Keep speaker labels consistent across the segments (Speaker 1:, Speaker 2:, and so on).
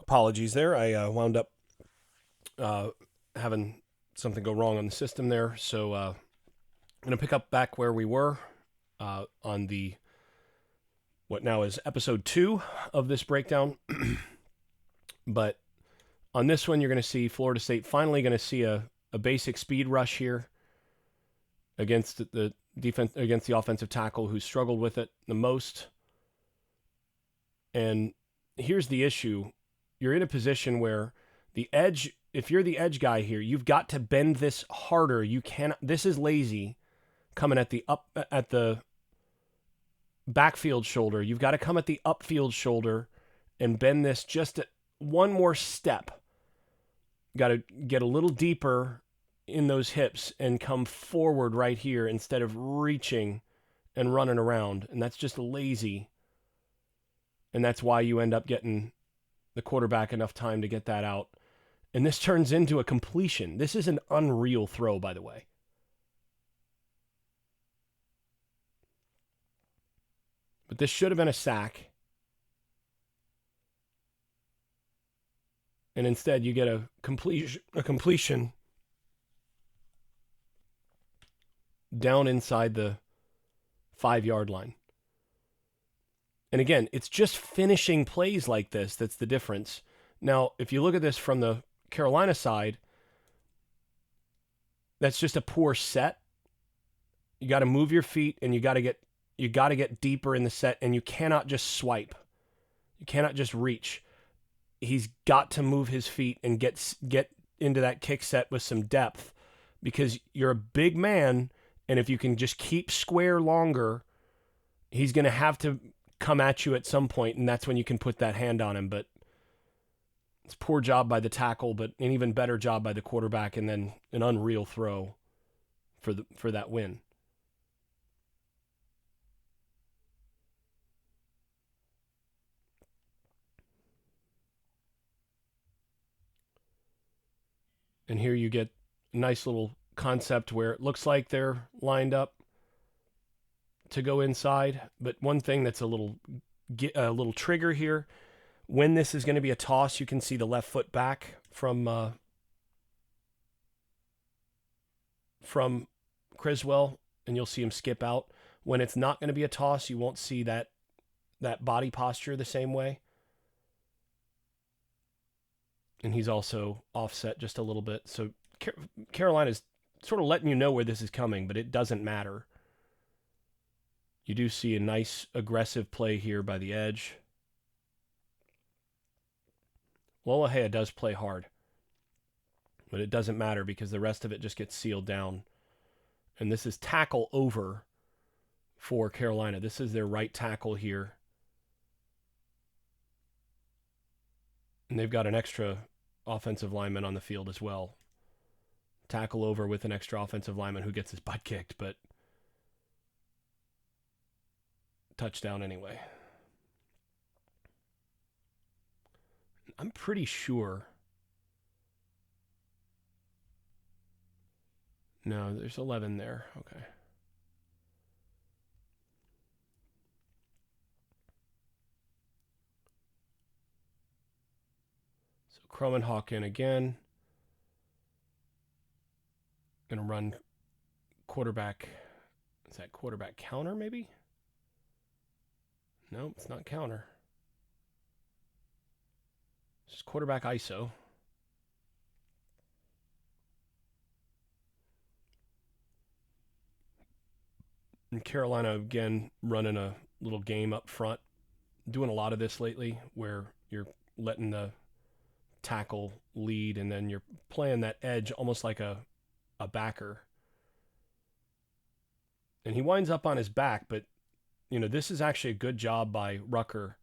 Speaker 1: Apologies there. I wound up uh, having something go wrong on the system there. So I'm going to pick up back where we were on the what now is episode 2 of this breakdown. But on this one, you're going to see Florida State finally going to see a basic speed rush here against the defense, against the offensive tackle who struggled with it the most. And here's the issue. You're in a position where the edge, if you're the edge guy here, you've got to bend this harder. You cannot, this is lazy coming at the backfield shoulder. You've got to come at the upfield shoulder and bend this just one more step. Got to get a little deeper in those hips and come forward right here instead of reaching and running around. And that's just lazy. And that's why you end up getting the quarterback enough time to get that out. And this turns into a completion. This is an unreal throw, by the way. But this should have been a sack. And instead you get a completion down inside the 5-yard line. And again, it's just finishing plays like this that's the difference. Now, if you look at this from the Carolina side, that's just a poor set. You got to move your feet and you got to get deeper in the set, and you cannot just swipe. You cannot just reach. He's got to move his feet and get into that kick set with some depth, because you're a big man, and if you can just keep square longer, he's going to have to come at you at some point, and that's when you can put that hand on him. But it's poor job by the tackle, but an even better job by the quarterback, and then an unreal throw for that win. And here you get a nice little concept where it looks like they're lined up to go inside. But one thing that's a little trigger here, when this is going to be a toss, you can see the left foot back from Criswell, and you'll see him skip out. When it's not going to be a toss, you won't see that body posture the same way. And he's also offset just a little bit. So Carolina's sort of letting you know where this is coming, but it doesn't matter. You do see a nice aggressive play here by the edge. Lolohea does play hard, but it doesn't matter because the rest of it just gets sealed down. And this is tackle over for Carolina. This is their right tackle here. And they've got an extra offensive lineman on the field as well. Tackle over with an extra offensive lineman who gets his butt kicked, but touchdown anyway. I'm pretty sure. No, there's 11 there. Okay. So Cromenhawk in again. Going to run quarterback. Is that quarterback counter maybe? No, it's not counter. It's just quarterback ISO. And Carolina, again, running a little game up front. Doing a lot of this lately where you're letting the tackle lead and then you're playing that edge almost like a backer. And he winds up on his back, but, this is actually a good job by Rucker.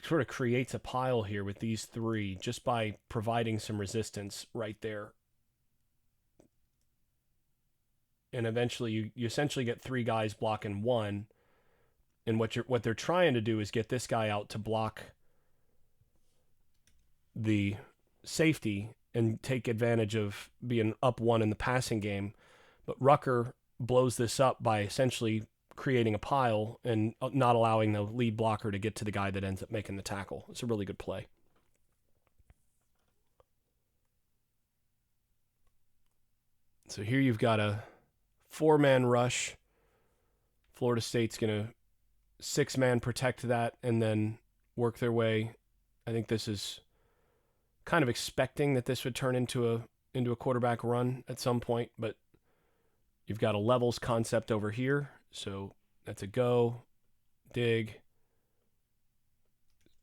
Speaker 1: Sort of creates a pile here with these three just by providing some resistance right there. And eventually you essentially get three guys blocking one. And what they're trying to do is get this guy out to block the safety and take advantage of being up one in the passing game. But Rucker blows this up by essentially creating a pile and not allowing the lead blocker to get to the guy that ends up making the tackle. It's a really good play. So here you've got a 4-man rush. Florida State's going to 6-man protect that and then work their way. I think this is kind of expecting that this would turn into a quarterback run at some point, but you've got a levels concept over here. So that's a go, dig,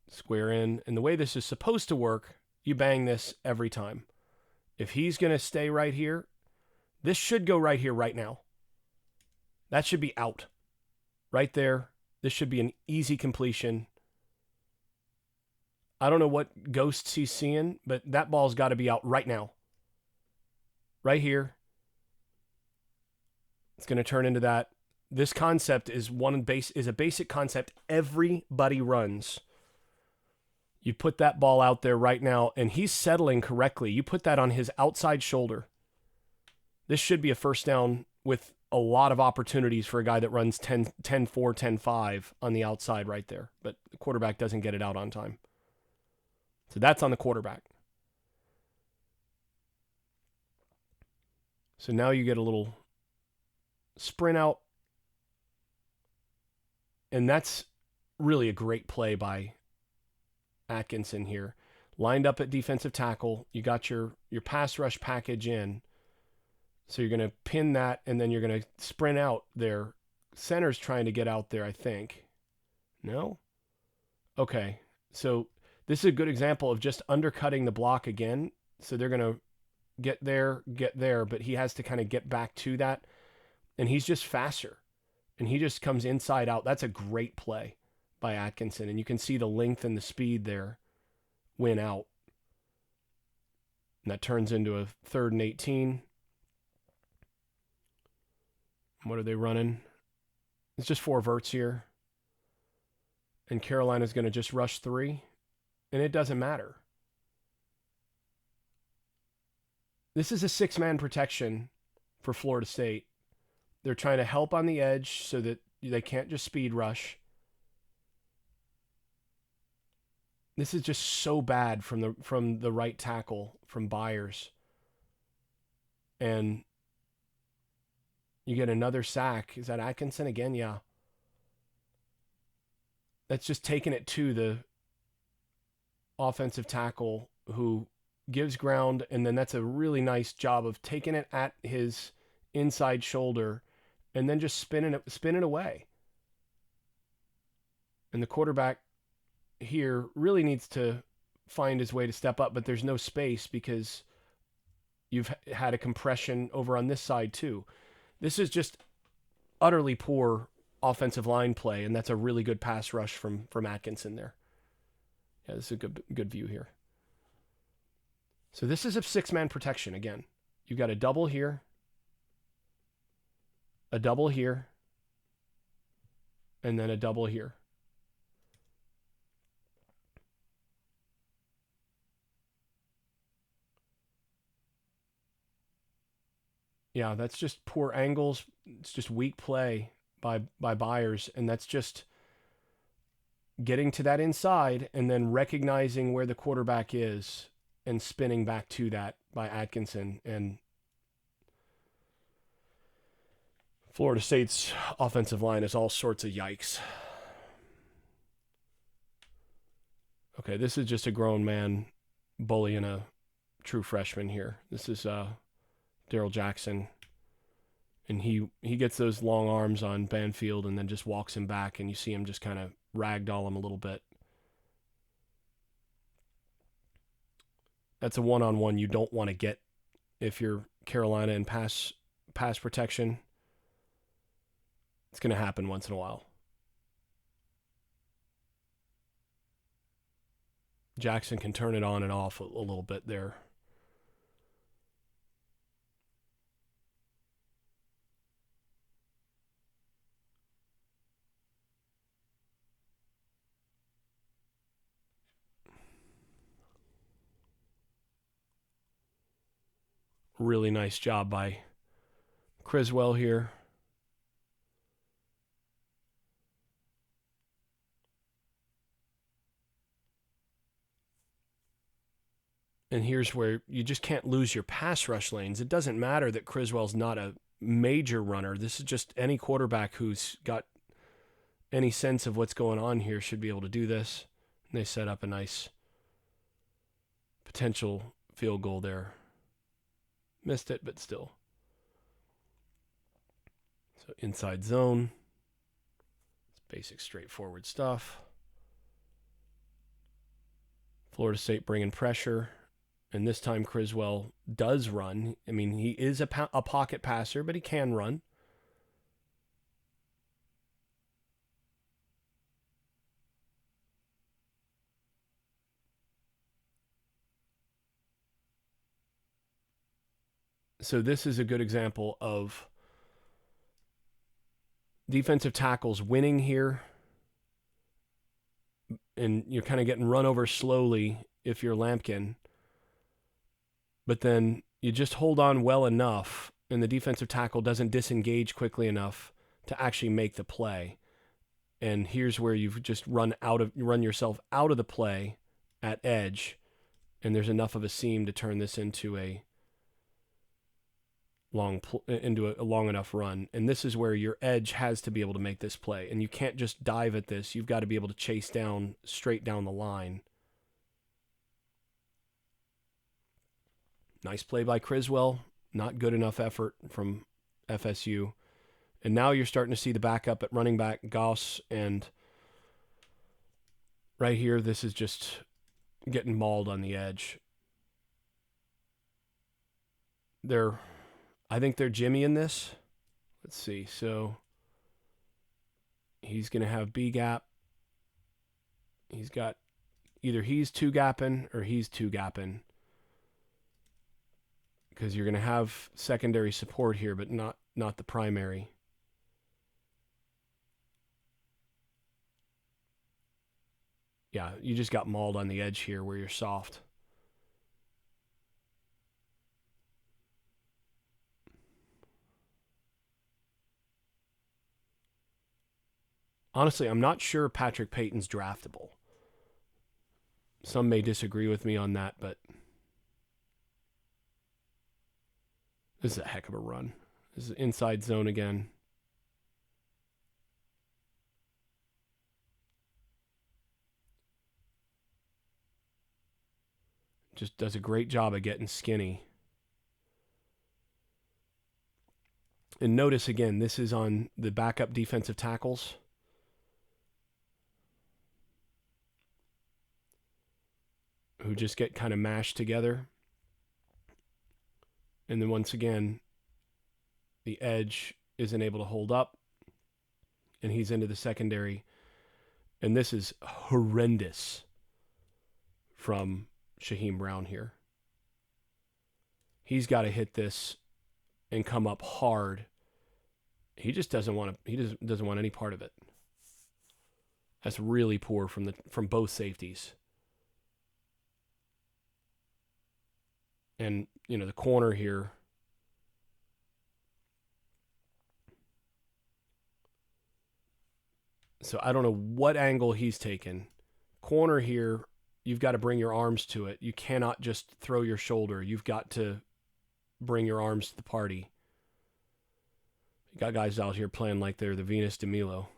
Speaker 1: square in. And the way this is supposed to work, you bang this every time. If he's going to stay right here, this should go right here right now. That should be out. Right there. This should be an easy completion. I don't know what ghosts he's seeing, but that ball's got to be out right now. Right here. It's going to turn into that. This concept is a basic concept everybody runs. You put that ball out there right now, and he's settling correctly. You put that on his outside shoulder. This should be a first down with a lot of opportunities for a guy that runs 10-4, 10-5 on the outside right there. But the quarterback doesn't get it out on time. So that's on the quarterback. So now you get a little sprint out. And that's really a great play by Atkinson here. Lined up at defensive tackle. You got your pass rush package in. So you're going to pin that, and then you're going to sprint out there. Center's trying to get out there, I think. No? Okay. So this is a good example of just undercutting the block again. So they're going to get there, but he has to kind of get back to that. And he's just faster. And he just comes inside out. That's a great play by Atkinson. And you can see the length and the speed there win out. And that turns into a 3rd and 18. What are they running? It's just 4 verts here. And Carolina's going to just rush 3. And it doesn't matter. This is a 6-man protection for Florida State. They're trying to help on the edge so that they can't just speed rush. This is just so bad from the right tackle, from Byers. And you get another sack. Is that Atkinson again? Yeah. That's just taking it to the offensive tackle who gives ground, and then that's a really nice job of taking it at his inside shoulder and then just spinning it away. And the quarterback here really needs to find his way to step up, but there's no space because you've had a compression over on this side too. This is just utterly poor offensive line play, and that's a really good pass rush from Atkinson there. Yeah, this is a good view here. So this is a 6-man protection again. You've got a double here, a double here, and then a double here. Yeah, that's just poor angles. It's just weak play by Byers, and that's just getting to that inside and then recognizing where the quarterback is and spinning back to that by Atkinson. And Florida State's offensive line is all sorts of yikes. Okay, this is just a grown man bullying a true freshman here. This is Daryl Jackson. And he gets those long arms on Banfield and then just walks him back, and you see him just kind of ragdoll him a little bit. That's a one-on-one you don't want to get if you're Carolina in pass protection. It's going to happen once in a while. Jackson can turn it on and off a little bit there. Really nice job by Criswell here. And here's where you just can't lose your pass rush lanes. It doesn't matter that Criswell's not a major runner. This is just any quarterback who's got any sense of what's going on here should be able to do this. And they set up a nice potential field goal there. Missed it, but still. So inside zone. It's basic, straightforward stuff. Florida State bringing pressure. And this time Criswell does run. I mean, he is a pocket passer, but he can run. So this is a good example of defensive tackles winning here. And you're kind of getting run over slowly if you're Lampkin. But then you just hold on well enough, and the defensive tackle doesn't disengage quickly enough to actually make the play. And here's where you've just run yourself out of the play at edge, and there's enough of a seam to turn this into a long enough run. And this is where your edge has to be able to make this play, and you can't just dive at this. You've got to be able to chase down straight down the line. Nice play by Criswell. Not good enough effort from FSU. And now you're starting to see the backup at running back, Goss. And right here, this is just getting mauled on the edge. I think they're Jimmy in this. Let's see. So he's going to have B gap. He's got either he's two gapping or he's two gapping. Because you're going to have secondary support here, but not the primary. Yeah, you just got mauled on the edge here where you're soft. Honestly, I'm not sure Patrick Payton's draftable. Some may disagree with me on that, but this is a heck of a run. This is inside zone again. Just does a great job of getting skinny. And notice again, this is on the backup defensive tackles. Who just get kind of mashed together. And then once again, the edge isn't able to hold up. And he's into the secondary. And this is horrendous from Shaheem Brown here. He's got to hit this and come up hard. He just doesn't want to. He doesn't want any part of it. That's really poor from both safeties. And the corner here. So I don't know what angle he's taken. Corner here, you've got to bring your arms to it. You cannot just throw your shoulder. You've got to bring your arms to the party. You got guys out here playing like they're the Venus de Milo.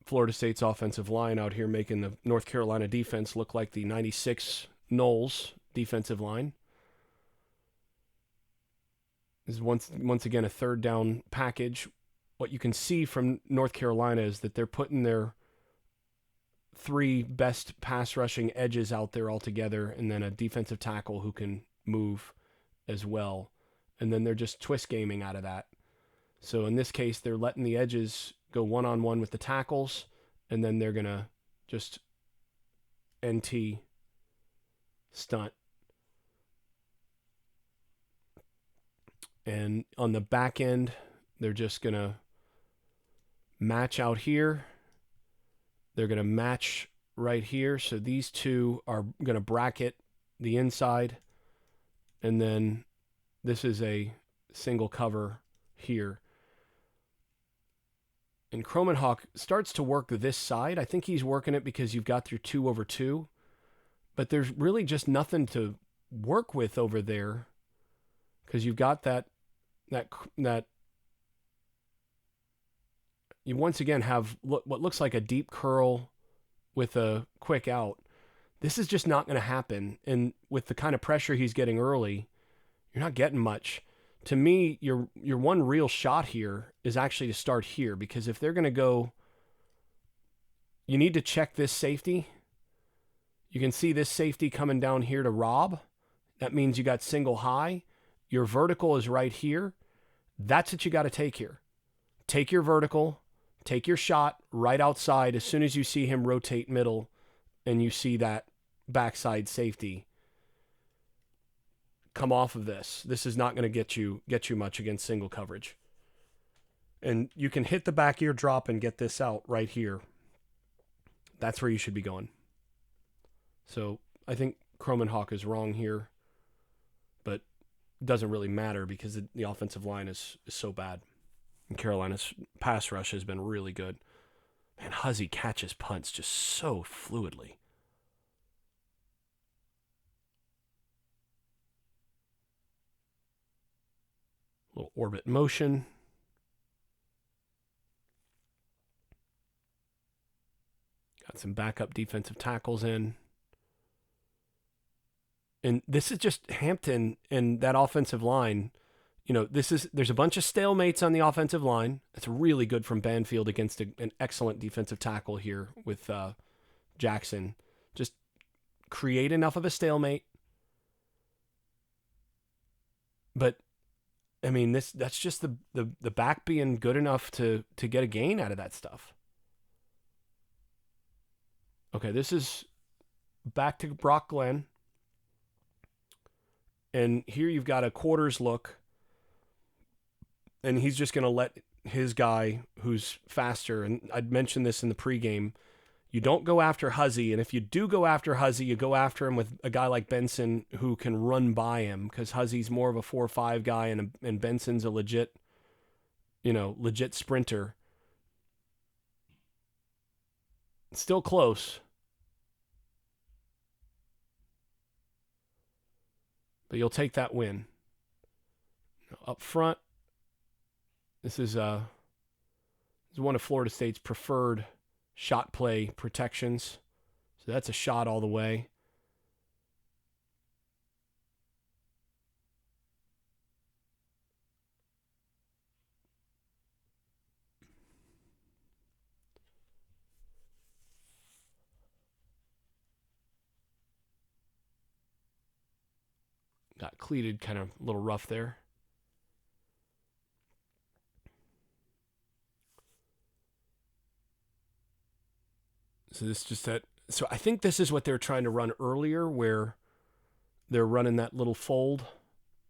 Speaker 1: Florida State's offensive line out here making the North Carolina defense look like the 96 Knowles defensive line. This is once again a third down package. What you can see from North Carolina is that they're putting their three best pass rushing edges out there all together, and then a defensive tackle who can move as well. And then they're just twist gaming out of that. So in this case, they're letting the edges go one-on-one with the tackles, and then they're going to just NT stunt. And on the back end, they're just going to match out here. They're going to match right here. So these two are going to bracket the inside. And then this is a single cover here. And Kromenhawk starts to work this side. I think he's working it because you've got your 2/2. But there's really just nothing to work with over there because you've got that you once again have what looks like a deep curl with a quick out. This is just not going to happen. And with the kind of pressure he's getting early, you're not getting much. To me, your one real shot here is actually to start here, because if they're going to go, you need to check this safety. You can see this safety coming down here to rob. That means you got single high. Your vertical is right here. That's what you got to take here. Take your vertical, take your shot right outside as soon as you see him rotate middle and you see that backside safety. Come off of this. This is not going to get you much against single coverage. And you can hit the back ear drop and get this out right here. That's where you should be going. So I think Kromenhawk is wrong here, but it doesn't really matter because the offensive line is so bad. And Carolina's pass rush has been really good. Man, Huzzy catches punts just so fluidly. Little orbit motion. Got some backup defensive tackles in. And this is just Hampton and that offensive line. You know, there's a bunch of stalemates on the offensive line. That's really good from Banfield against an excellent defensive tackle here with Jackson. Just create enough of a stalemate. But I mean, that's just the back being good enough to get a gain out of that stuff. Okay, this is back to Brock Glenn. And here you've got a quarters look. And he's just going to let his guy who's faster, and I'd mentioned this in the pregame, you don't go after Huzzy. And if you do go after Huzzy, you go after him with a guy like Benson who can run by him, because Huzzy's more of a 4-5 guy and Benson's a legit sprinter. Still close. But you'll take that win. Up front, this is one of Florida State's preferred shot play protections. So that's a shot all the way. Got cleated, kind of a little rough there. So this just that. So I think this is what they're trying to run earlier, where they're running that little fold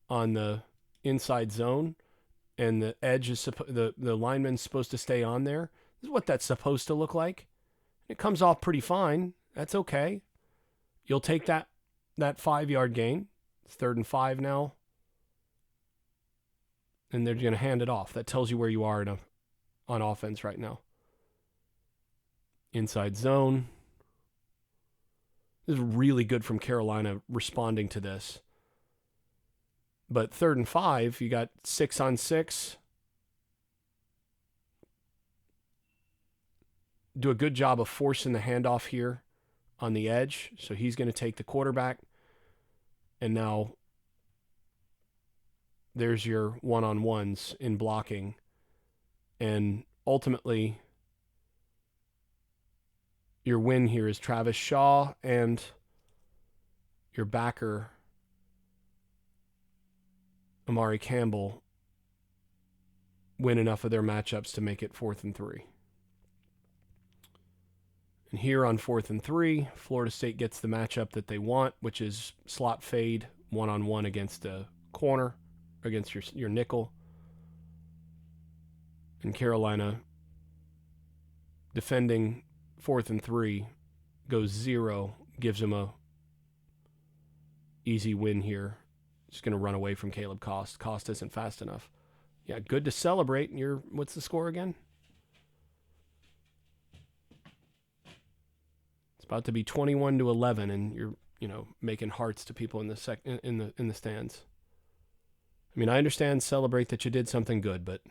Speaker 1: on the inside zone, and the edge is the lineman's supposed to stay on there. This is what that's supposed to look like. It comes off pretty fine. That's okay. You'll take that 5-yard gain. It's 3rd and 5 now. And they're going to hand it off. That tells you where you are on offense right now. Inside zone. This is really good from Carolina responding to this. But 3rd and 5, you got 6 on 6. Do a good job of forcing the handoff here on the edge. So he's going to take the quarterback. And now there's your one-on-ones in blocking. And ultimately, your win here is Travis Shaw and your backer, Amari Campbell, win enough of their matchups to make it 4th and 3. And here on 4th and 3, Florida State gets the matchup that they want, which is slot fade, one-on-one against a corner, against your nickel. And Carolina, defending 4th and 3, goes 0, gives them a easy win here. Just going to run away from Caleb Cost. Cost isn't fast enough. Yeah, good to celebrate. And what's the score again? about to be 21-11, and you're making hearts to people in the in the stands. I mean, I understand, celebrate that you did something good, but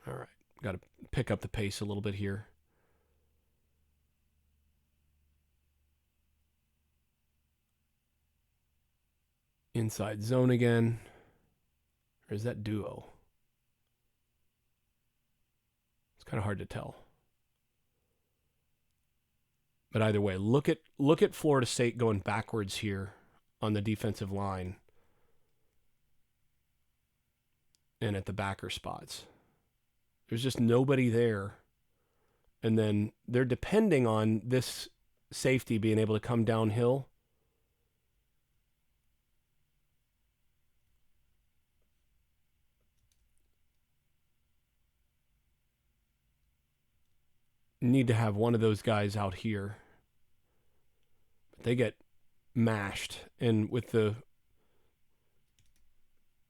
Speaker 1: all right, got to pick up the pace a little bit here. Inside zone again. Or is that duo? It's kind of hard to tell. But either way, look at Florida State going backwards here on the defensive line and at the backer spots. There's just nobody there. And then they're depending on this safety being able to come downhill. Need to have one of those guys out here. But they get mashed. And with the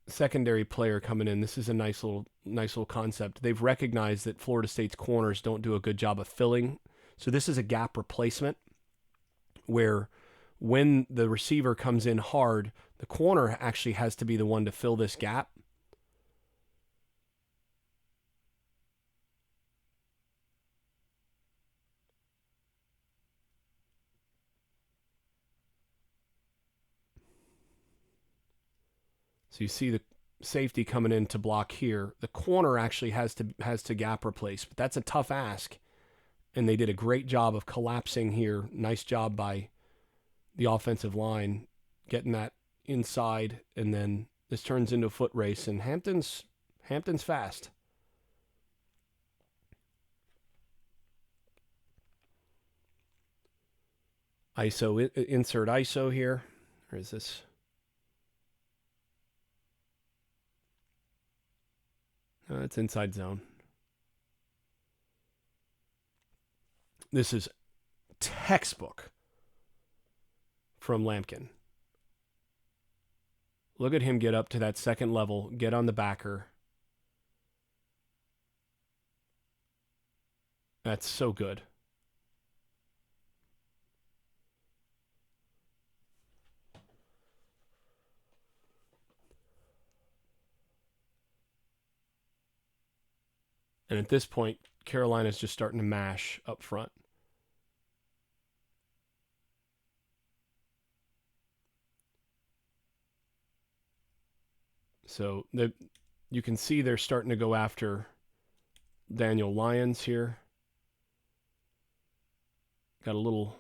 Speaker 1: secondary player coming in, this is a nice little concept. They've recognized that Florida State's corners don't do a good job of filling. So this is a gap replacement where when the receiver comes in hard, the corner actually has to be the one to fill this gap. So you see the safety coming in to block here. The corner actually has to gap replace, but that's a tough ask. And they did a great job of collapsing here. Nice job by the offensive line, getting that inside, and then this turns into a foot race, and Hampton's fast. ISO, insert ISO here. Or is this? It's inside zone. This is textbook from Lampkin. Look at him get up to that second level, get on the backer. That's so good. And at this point, Carolina's just starting to mash up front. So you can see they're starting to go after Daniel Lyons here. Got a little...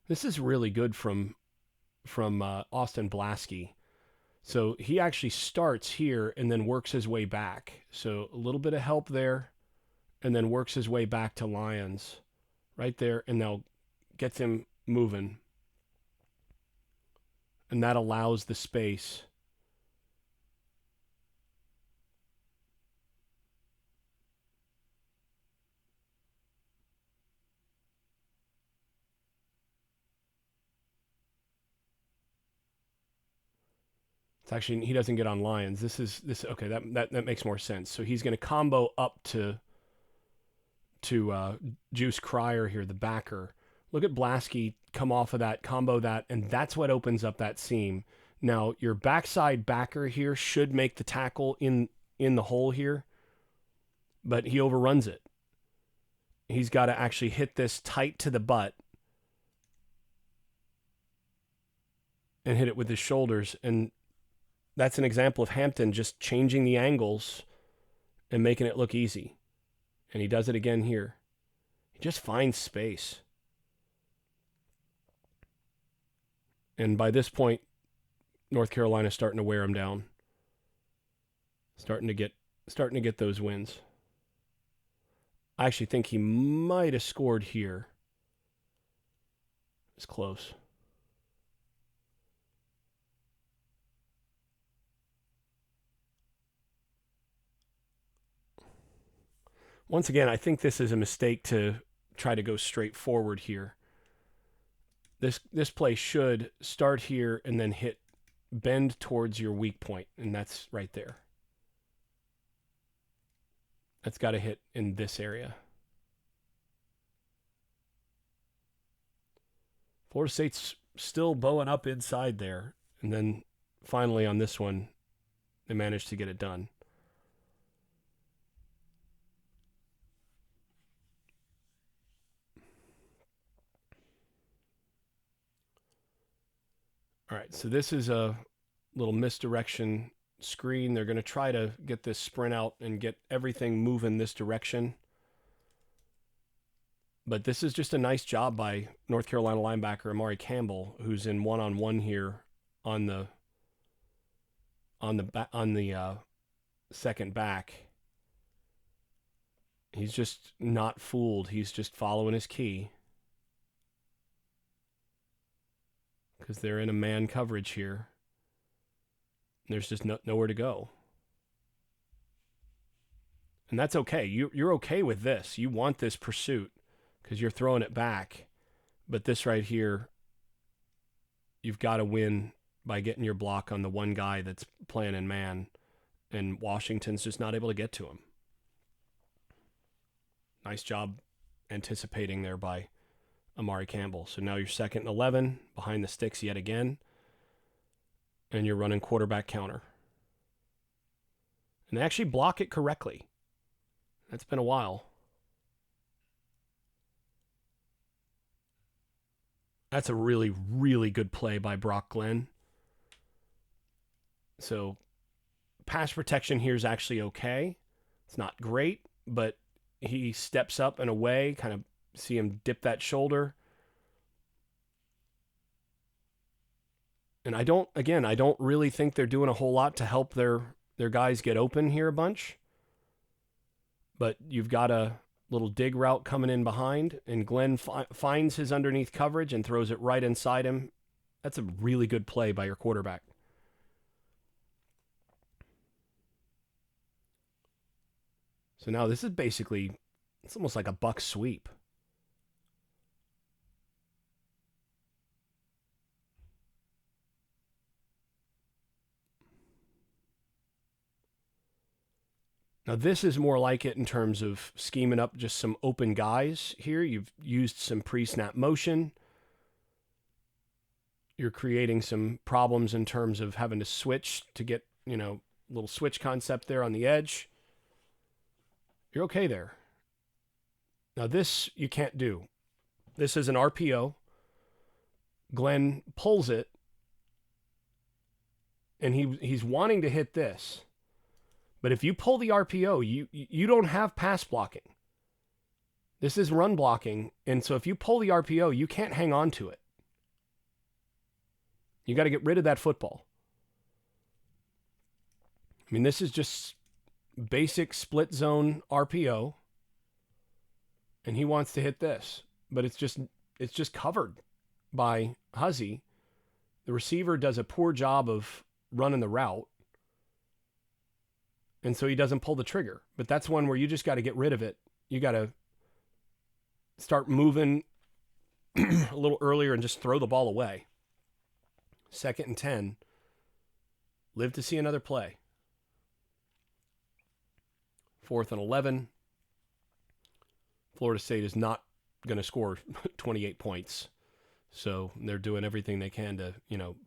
Speaker 1: This is really good from Austin Blaskey. So he actually starts here and then works his way back. So a little bit of help there, and then works his way back to Lyons right there, and now gets him moving. And that allows the space. It's actually, he doesn't get on Lyons. Okay, that makes more sense. So he's going to combo up to Juice Cryer here, the backer. Look at Blaskey come off of that, combo that, and that's what opens up that seam. Now, your backside backer here should make the tackle in the hole here, but he overruns it. He's got to actually hit this tight to the butt and hit it with his shoulders. And that's an example of Hampton just changing the angles and making it look easy. And he does it again here. He just finds space. And by this point, North Carolina's starting to wear him down. Starting to get those wins. I actually think he might have scored here. It's close. Once again, I think this is a mistake to try to go straight forward here. This play should start here and then bend towards your weak point, and that's right there. That's got to hit in this area. Florida State's still bowing up inside there, and then finally on this one, they managed to get it done. All right, so this is a little misdirection screen. They're going to try to get this sprint out and get everything moving this direction. But this is just a nice job by North Carolina linebacker Amari Campbell, who's in one-on-one here on the second back. He's just not fooled. He's just following his key. Because they're in a man coverage here. There's just nowhere to go. And that's okay. You're okay with this. You want this pursuit because you're throwing it back. But this right here, you've got to win by getting your block on the one guy that's playing in man. And Washington's just not able to get to him. Nice job anticipating there by Amari Campbell. So now you're 2nd and 11, behind the sticks yet again. And you're running quarterback counter. And they actually block it correctly. That's been a while. That's a really, really good play by Brock Glenn. So pass protection here is actually okay. It's not great, but he steps up and away, kind of see him dip that shoulder. And I don't really think they're doing a whole lot to help their guys get open here a bunch. But you've got a little dig route coming in behind, and Glenn finds his underneath coverage and throws it right inside him. That's a really good play by your quarterback. So now this is basically, it's almost like a buck sweep. Now this is more like it in terms of scheming up just some open guys here. You've used some pre-snap motion. You're creating some problems in terms of having to switch to get, little switch concept there on the edge. You're okay there. Now this you can't do. This is an RPO. Glenn pulls it, and he's wanting to hit this. But if you pull the RPO, you don't have pass blocking. This is run blocking, and so if you pull the RPO, you can't hang on to it. You got to get rid of that football. I mean, this is just basic split zone RPO, and he wants to hit this, but it's just covered by Huzzy. The receiver does a poor job of running the route, and so he doesn't pull the trigger. But that's one where you just got to get rid of it. You got to start moving a little earlier and just throw the ball away. 2nd and 10. Live to see another play. 4th and 11. Florida State is not going to score 28 points. So they're doing everything they can to,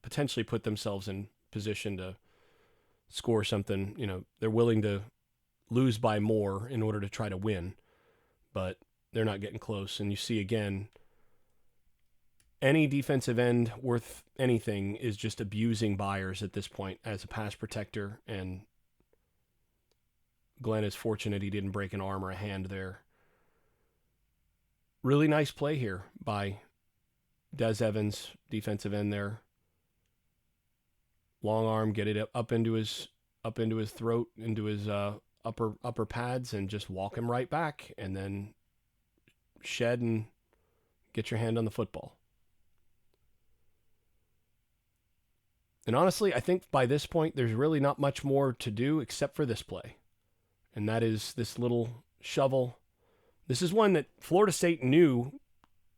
Speaker 1: potentially put themselves in position to score something. They're willing to lose by more in order to try to win, but they're not getting close. And you see again, any defensive end worth anything is just abusing Byers at this point as a pass protector, and Glenn is fortunate he didn't break an arm or a hand there. Really nice play here by Des Evans, defensive end there. Long arm, get it up into his throat, into his upper pads, and just walk him right back, and then shed and get your hand on the football. And honestly, I think by this point, there's really not much more to do except for this play. And that is this little shovel. This is one that Florida State knew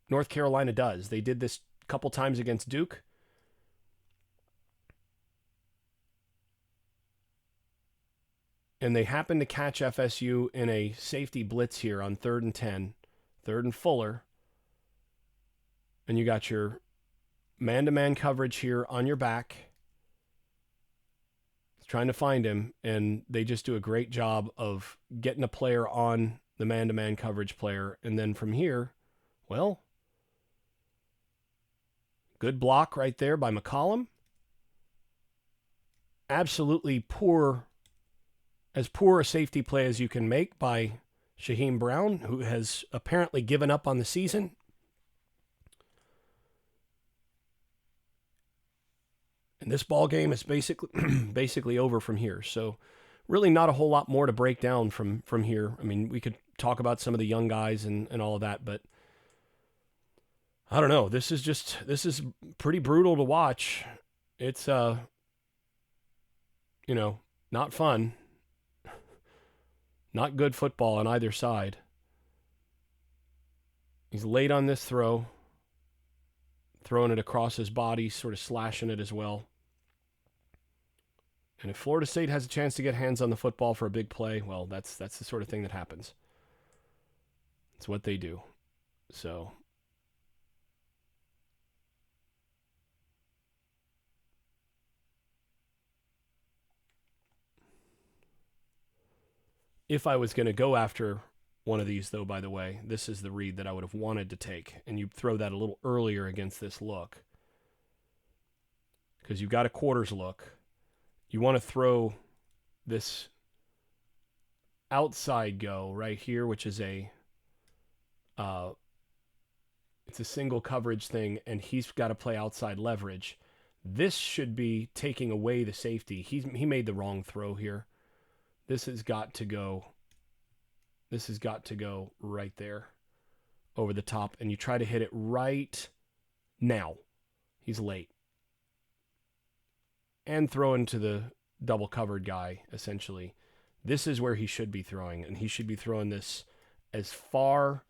Speaker 1: North Carolina does. They did this a couple times against Duke. And they happen to catch FSU in a safety blitz here on 3rd and 10, 3rd and Fuller. And you got your man-to-man coverage here on your back. Trying to find him, and they just do a great job of getting a player on the man-to-man coverage player. And then from here, well, good block right there by McCollum. Absolutely poor a safety play as you can make by Shaheem Brown, who has apparently given up on the season. And this ball game is basically over from here. So really not a whole lot more to break down from here. I mean, we could talk about some of the young guys and all of that, but I don't know. This is pretty brutal to watch. It's not fun. Not good football on either side. He's late on this throw. Throwing it across his body, sort of slashing it as well. And if Florida State has a chance to get hands on the football for a big play, well, that's the sort of thing that happens. It's what they do. So if I was going to go after one of these, though, by the way, this is the read that I would have wanted to take. And you throw that a little earlier against this look. Because you've got a quarters look. You want to throw this outside go right here, which is it's a single coverage thing, and he's got to play outside leverage. This should be taking away the safety. He made the wrong throw here. This has got to go right there over the top, and you try to hit it right now. He's late. And throw into the double covered guy, essentially. This is where he should be throwing, and he should be throwing this as far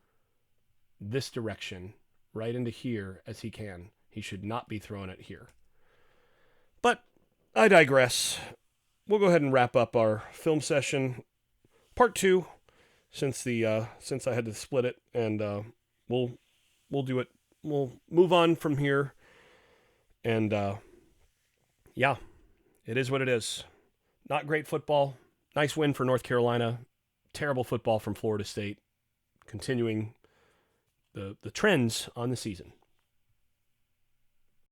Speaker 1: this direction, right into here, as he can. He should not be throwing it here. But I digress. We'll go ahead and wrap up our film session, part 2, since I had to split it, and we'll do it. We'll move on from here, and yeah, it is what it is. Not great football. Nice win for North Carolina. Terrible football from Florida State. Continuing the trends on the season.